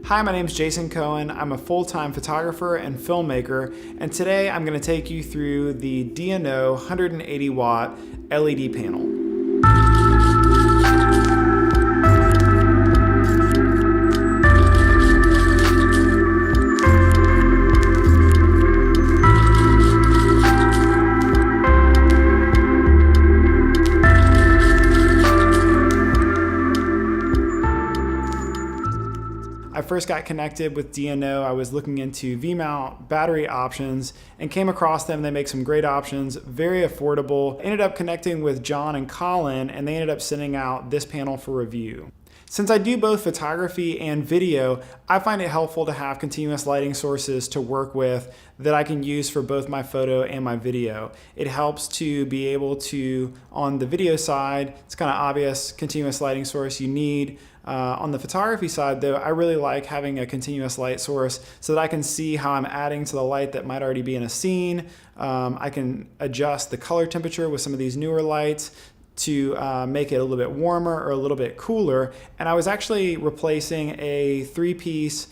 Hi, my name is Jason Cohen. I'm a full-time photographer and filmmaker, and today I'm going to take you through the D&O 180 watt LED panel. I first got connected with D&O. I was looking into V-mount battery options and came across them. They make some great options, very affordable. Ended up connecting with John and Colin, and they ended up sending out this panel for review. Since I do both photography and video, I find it helpful to have continuous lighting sources to work with that I can use for both my photo and my video. It helps to be able to, on the video side, it's kind of obvious continuous lighting source you need. On the photography side though, I really like having a continuous light source so that I can see how I'm adding to the light that might already be in a scene. I can adjust the color temperature with some of these newer lights to make it a little bit warmer or a little bit cooler. And I was actually replacing a 3-piece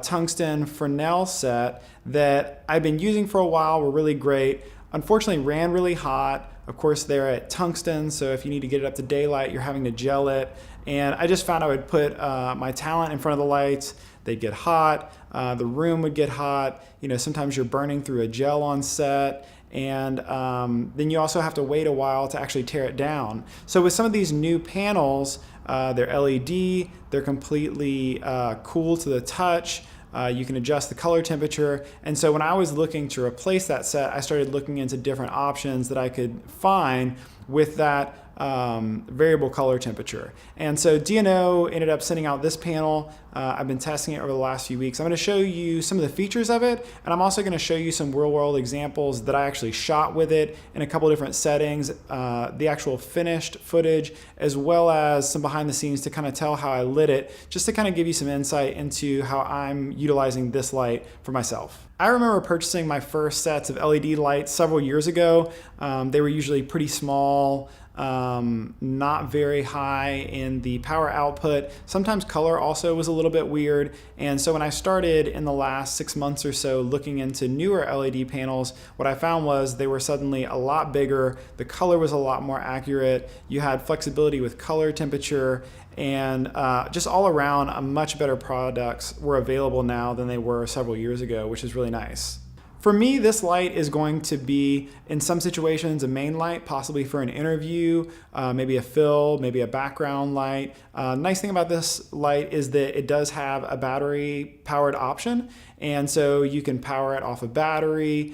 tungsten Fresnel set that I've been using for a while, were really great. Unfortunately ran really hot. Of course they're at tungsten, so if you need to get it up to daylight, you're having to gel it. And I just found I would put my talent in front of the lights, they'd get hot, the room would get hot. You know, sometimes you're burning through a gel on set, and then you also have to wait a while to actually tear it down. So with some of these new panels, they're LED, they're completely cool to the touch. You can adjust the color temperature. And so when I was looking to replace that set, I started looking into different options that I could find with that variable color temperature. And so D&O ended up sending out this panel. I've been testing it over the last few weeks. I'm going to show you some of the features of it, and I'm also going to show you some real-world examples that I actually shot with it in a couple different settings, the actual finished footage, as well as some behind the scenes to kind of tell how I lit it, just to kind of give you some insight into how I'm utilizing this light for myself. I remember purchasing my first sets of LED lights several years ago. They were usually pretty small, not very high in the power output. Sometimes color also was a little bit weird. And so when I started in the last 6 months or so looking into newer LED panels, what I found was they were suddenly a lot bigger. The color was a lot more accurate. You had flexibility with color temperature, and just all around much better products were available now than they were several years ago, which is really nice. For me, this light is going to be, in some situations, a main light, possibly for an interview, maybe a fill, maybe a background light. Nice thing about this light is that it does have a battery powered option, and so you can power it off a battery,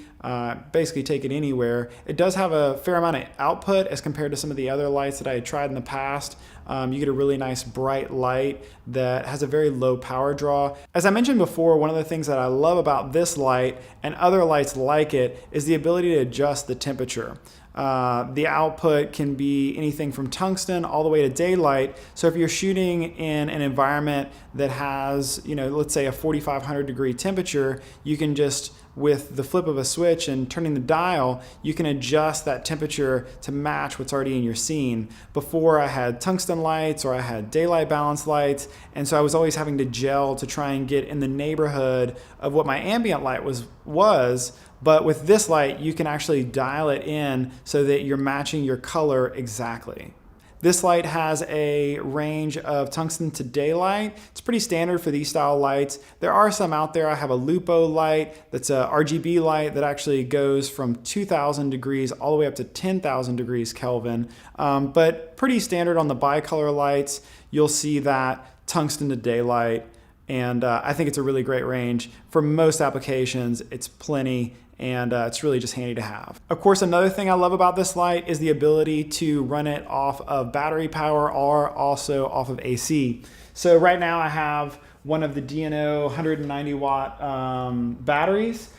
basically take it anywhere. It does have a fair amount of output as compared to some of the other lights that I had tried in the past. You get a really nice bright light that has a very low power draw. As I mentioned before, one of the things that I love about this light and other lights like it is the ability to adjust the temperature. The output can be anything from tungsten all the way to daylight. So if you're shooting in an environment that has, let's say a 4,500 degree temperature, you can just, with the flip of a switch and turning the dial, you can adjust that temperature to match what's already in your scene. Before, I had tungsten lights or I had daylight balance lights, and so I was always having to gel to try and get in the neighborhood of what my ambient light was. But with this light, you can actually dial it in so that you're matching your color exactly. This light has a range of tungsten to daylight. It's pretty standard for these style lights. There are some out there. I have a Lupo light that's a RGB light that actually goes from 2,000 degrees all the way up to 10,000 degrees Kelvin. But pretty standard on the bicolor lights. You'll see that tungsten to daylight. And I think it's a really great range. For most applications, it's plenty, and it's really just handy to have. Of course, another thing I love about this light is the ability to run it off of battery power or also off of AC. So right now I have one of the D&O 190 watt batteries.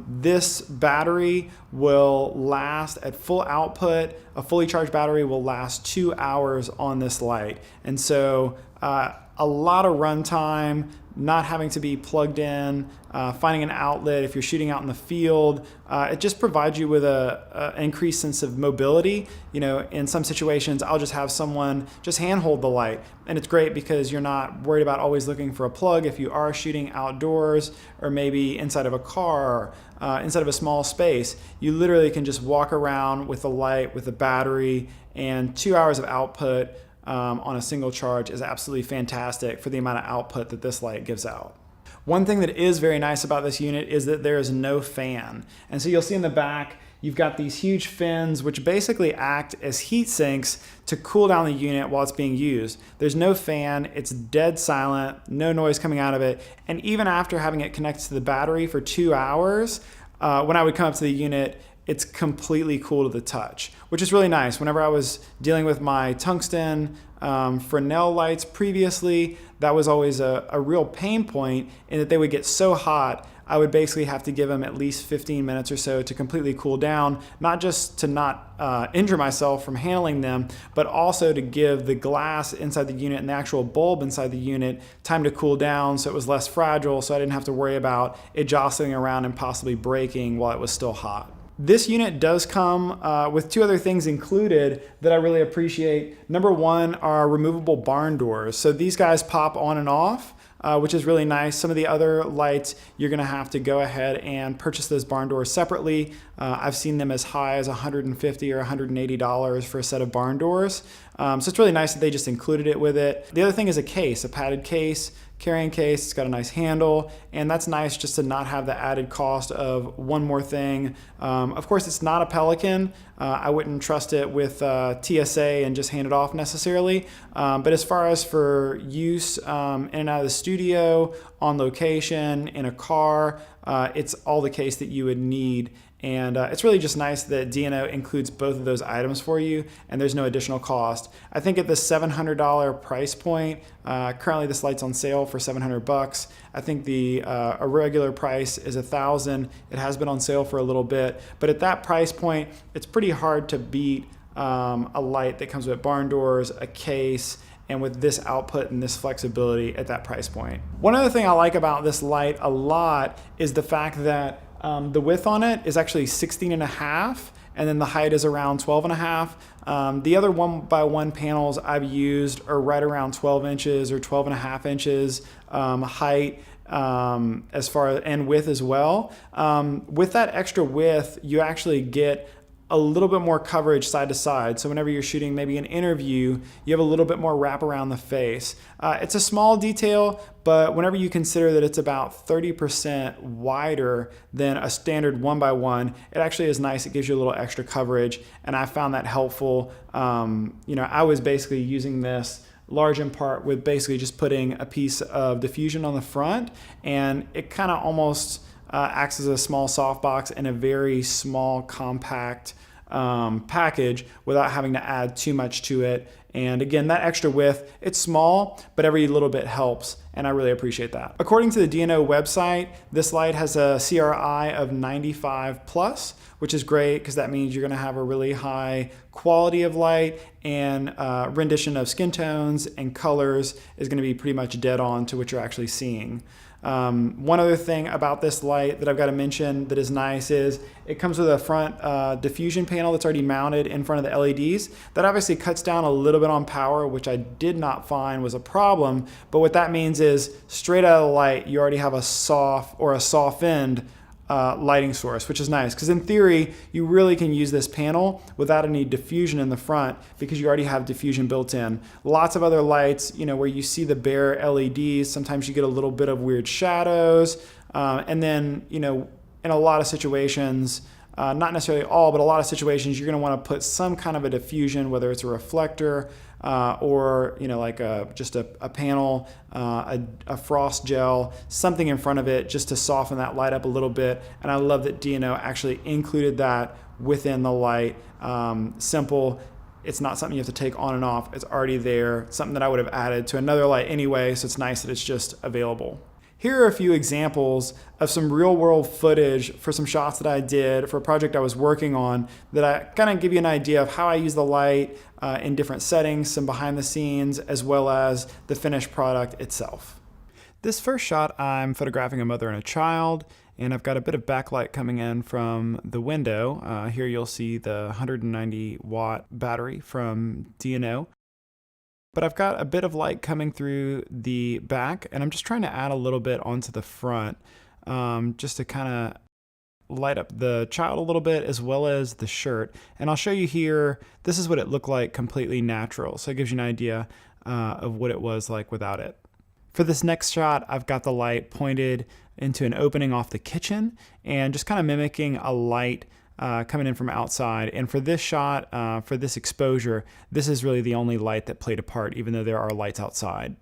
This battery will last at full output. A fully charged battery will last 2 hours on this light. And so a lot of runtime, not having to be plugged in, finding an outlet if you're shooting out in the field. It just provides you with an increased sense of mobility. In some situations, I'll just have someone just handhold the light. And it's great because you're not worried about always looking for a plug if you are shooting outdoors or maybe inside of a car, inside of a small space. You literally can just walk around with the light, with the battery, and 2 hours of output on a single charge is absolutely fantastic for the amount of output that this light gives out. One thing that is very nice about this unit is that there is no fan. And so you'll see in the back, you've got these huge fins which basically act as heat sinks to cool down the unit while it's being used. There's no fan, it's dead silent, no noise coming out of it. And even after having it connected to the battery for 2 hours, when I would come up to the unit, it's completely cool to the touch, which is really nice. Whenever I was dealing with my tungsten Fresnel lights previously, that was always a real pain point in that they would get so hot, I would basically have to give them at least 15 minutes or so to completely cool down, not just to not injure myself from handling them, but also to give the glass inside the unit and the actual bulb inside the unit time to cool down so it was less fragile, so I didn't have to worry about it jostling around and possibly breaking while it was still hot. This unit does come with two other things included that I really appreciate. Number one are removable barn doors. So these guys pop on and off, which is really nice. Some of the other lights, you're gonna have to go ahead and purchase those barn doors separately. I've seen them as high as $150 or $180 for a set of barn doors. So it's really nice that they just included it with it. The other thing is a case, a padded case, carrying case. It's got a nice handle, and that's nice just to not have the added cost of one more thing. Of course, it's not a Pelican. I wouldn't trust it with TSA and just hand it off necessarily. But as far as for use in and out of the studio, on location, in a car, it's all the case that you would need. And it's really just nice that D&O includes both of those items for you, and there's no additional cost. I think at the $700 price point, currently this light's on sale for $700. I think the a regular price is $1,000. It has been on sale for a little bit, but at that price point, it's pretty hard to beat a light that comes with barn doors, a case, and with this output and this flexibility at that price point. One other thing I like about this light a lot is the fact that the width on it is actually 16.5, and then the height is around 12.5. The other 1x1 panels I've used are right around 12 inches or 12.5 inches height as far as, and width as well. With that extra width, you actually get a little bit more coverage side to side. So whenever you're shooting maybe an interview, you have a little bit more wrap around the face. It's a small detail, but whenever you consider that it's about 30% wider than a standard 1x1, it actually is nice. It gives you a little extra coverage, and I found that helpful. I was basically using this large in part with basically just putting a piece of diffusion on the front, and it kind of almost acts as a small softbox in a very small, compact package without having to add too much to it. And again, that extra width, it's small, but every little bit helps, and I really appreciate that. According to the D&O website, this light has a CRI of 95+, which is great because that means you're gonna have a really high quality of light, and rendition of skin tones and colors is gonna be pretty much dead on to what you're actually seeing. One other thing about this light that I've got to mention that is nice is it comes with a front diffusion panel that's already mounted in front of the LEDs. That obviously cuts down a little bit on power, which I did not find was a problem, but what that means is straight out of the light you already have a soft or a softened lighting source, which is nice because in theory you really can use this panel without any diffusion in the front because you already have diffusion built in. Lots of other lights, where you see the bare LEDs, sometimes you get a little bit of weird shadows, and then in a lot of situations, not necessarily all, but a lot of situations, you're going to want to put some kind of a diffusion, whether it's a reflector or just a panel, a frost gel, something in front of it just to soften that light up a little bit. And I love that D&O actually included that within the light. Simple. It's not something you have to take on and off. It's already there. Something that I would have added to another light anyway, so it's nice that it's just available. Here are a few examples of some real world footage for some shots that I did for a project I was working on that I kind of give you an idea of how I use the light in different settings, some behind the scenes, as well as the finished product itself. This first shot, I'm photographing a mother and a child, and I've got a bit of backlight coming in from the window. Here you'll see the 190 watt battery from D&O. But I've got a bit of light coming through the back, and I'm just trying to add a little bit onto the front, just to kind of light up the child a little bit as well as the shirt. And I'll show you here, this is what it looked like completely natural. So it gives you an idea of what it was like without it. For this next shot, I've got the light pointed into an opening off the kitchen and just kind of mimicking a light coming in from outside. And for this shot, for this exposure, this is really the only light that played a part, even though there are lights outside.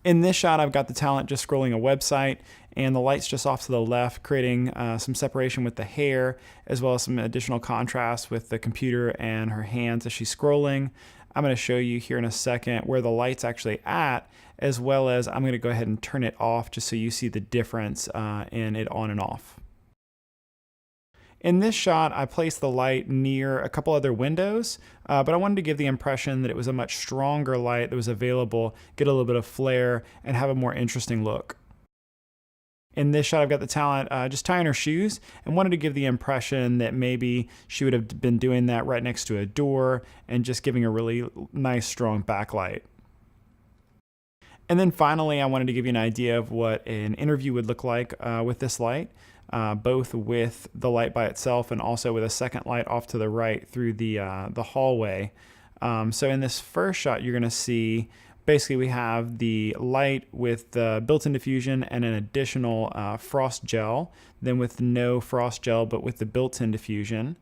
In this shot, I've got the talent just scrolling a website, and the light's just off to the left, creating some separation with the hair, as well as some additional contrast with the computer and her hands as she's scrolling. I'm going to show you here in a second where the light's actually at, as well as I'm going to go ahead and turn it off just so you see the difference in it on and off. In this shot, I placed the light near a couple other windows, but I wanted to give the impression that it was a much stronger light that was available, get a little bit of flare, and have a more interesting look. In this shot, I've got the talent just tying her shoes and wanted to give the impression that maybe she would have been doing that right next to a door and just giving a really nice, strong backlight. And then finally, I wanted to give you an idea of what an interview would look like with this light, both with the light by itself and also with a second light off to the right through the hallway. So in this first shot, you're going to see basically we have the light with the built-in diffusion and an additional frost gel, then with no frost gel but with the built-in diffusion.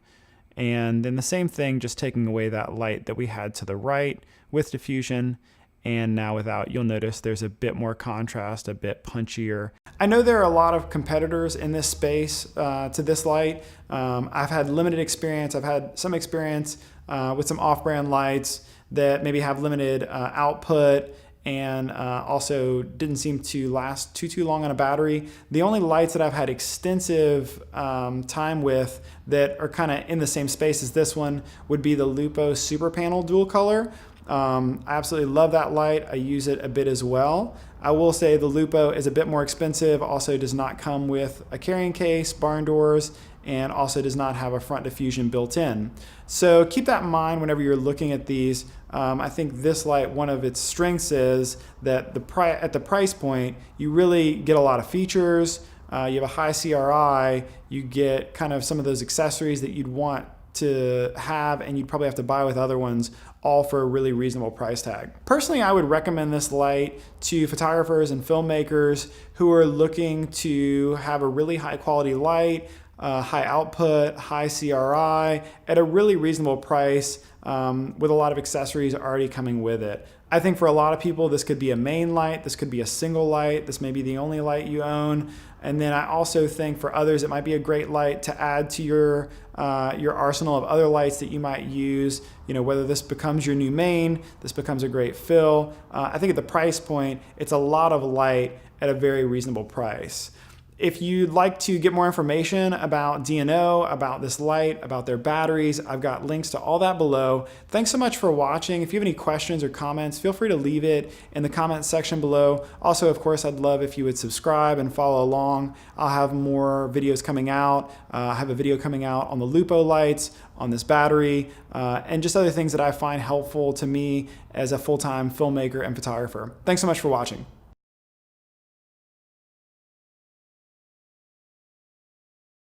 And then the same thing, just taking away that light that we had to the right with diffusion, and now without. You'll notice there's a bit more contrast, a bit punchier. I know there are a lot of competitors in this space to this light. I've had limited experience. I've had some experience with some off-brand lights that maybe have limited output and also didn't seem to last too long on a battery. The only lights that I've had extensive time with that are kind of in the same space as this one would be the Lupo Super Panel Dual Color. I absolutely love that light. I use it a bit as well. I will say the Lupo is a bit more expensive, also does not come with a carrying case, barn doors, and also does not have a front diffusion built in. So keep that in mind whenever you're looking at these. I think this light, one of its strengths is that at the price point, you really get a lot of features. You have a high CRI, you get kind of some of those accessories that you'd want to have and you'd probably have to buy with other ones, all for a really reasonable price tag. Personally, I would recommend this light to photographers and filmmakers who are looking to have a really high quality light, high output, high CRI at a really reasonable price with a lot of accessories already coming with it. I think for a lot of people, this could be a main light, this could be a single light, this may be the only light you own. And then I also think for others, it might be a great light to add to your arsenal of other lights that you might use. You know, whether this becomes your new main, this becomes a great fill. I think at the price point, it's a lot of light at a very reasonable price. If you'd like to get more information about D&O, about this light, about their batteries, I've got links to all that below. Thanks so much for watching. If you have any questions or comments, feel free to leave it in the comments section below. Also, of course, I'd love if you would subscribe and follow along. I'll have more videos coming out. I have a video coming out on the Lupo lights, on this battery, and just other things that I find helpful to me as a full-time filmmaker and photographer. Thanks so much for watching.